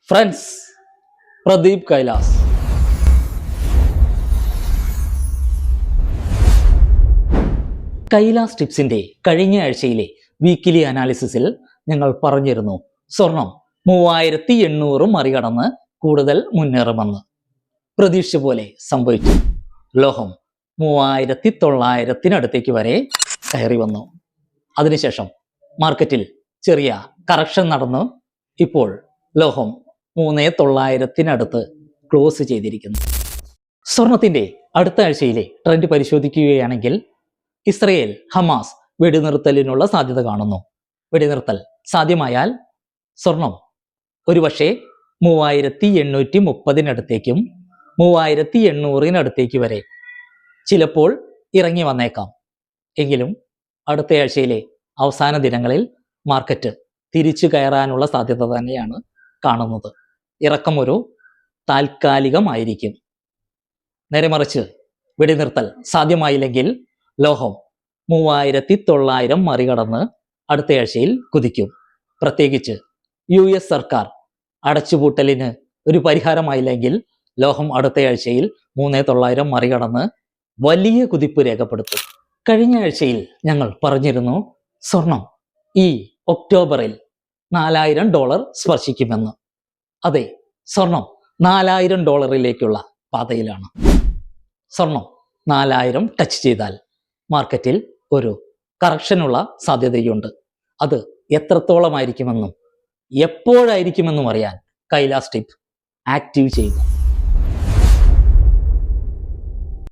Friends, Pradeep Kailas. Kailas ടിപ്സിന്റെ കഴിഞ്ഞ ആഴ്ചയിലെ weekly അനാലിസിസിൽ ഞങ്ങൾ പറഞ്ഞിരുന്നു സ്വർണം 3800 മറികടന്ന് കൂടുതൽ മുന്നേറുമെന്ന്. പ്രതീക്ഷ പോലെ സംഭവിച്ചു. ലോഹം 3900 വരെ കയറി വന്നു. അതിനുശേഷം മാർക്കറ്റിൽ ചെറിയ കറക്ഷൻ നടന്നു. ഇപ്പോൾ ലോഹം 3900 ക്ലോസ് ചെയ്തിരിക്കുന്നു. സ്വർണത്തിന്റെ അടുത്ത ആഴ്ചയിലെ ട്രെൻഡ് പരിശോധിക്കുകയാണെങ്കിൽ ഇസ്രയേൽ ഹമാസ് വെടിനിർത്തലിനുള്ള സാധ്യത കാണുന്നു. വെടിനിർത്തൽ സാധ്യമായാൽ സ്വർണം ഒരുപക്ഷെ 3830 3800 വരെ ചിലപ്പോൾ ഇറങ്ങി വന്നേക്കാം. എങ്കിലും അടുത്ത ആഴ്ചയിലെ അവസാന ദിനങ്ങളിൽ മാർക്കറ്റ് തിരിച്ചു കയറാനുള്ള സാധ്യത തന്നെയാണ് കാണുന്നത്. ഇറക്കം ഒരു താൽക്കാലികമായിരിക്കും. നേരെ മറിച്ച് വെടിനിർത്തൽ സാധ്യമായില്ലെങ്കിൽ ലോഹം 3900 മറികടന്ന് അടുത്ത ആഴ്ചയിൽ കുതിക്കും. പ്രത്യേകിച്ച് US സർക്കാർ അടച്ചുപൂട്ടലിന് ഒരു പരിഹാരമായില്ലെങ്കിൽ ലോഹം അടുത്ത ആഴ്ചയിൽ 3900 മറികടന്ന് വലിയ കുതിപ്പ് രേഖപ്പെടുത്തും. കഴിഞ്ഞ ആഴ്ചയിൽ ഞങ്ങൾ പറഞ്ഞിരുന്നു സ്വർണം ഈ ഒക്ടോബറിൽ $4000 സ്പർശിക്കുമെന്ന്. അതെ, സ്വർണം $4000 പാതയിലാണ്. സ്വർണം 4000 ടച്ച് ചെയ്താൽ മാർക്കറ്റിൽ ഒരു കറക്ഷനുള്ള സാധ്യതയുണ്ട്. അത് എത്രത്തോളമായിരിക്കുമെന്നും എപ്പോഴായിരിക്കുമെന്നും അറിയാൻ കൈലാസ് ടിപ്പ് ആക്റ്റീവ് ചെയ്യുക.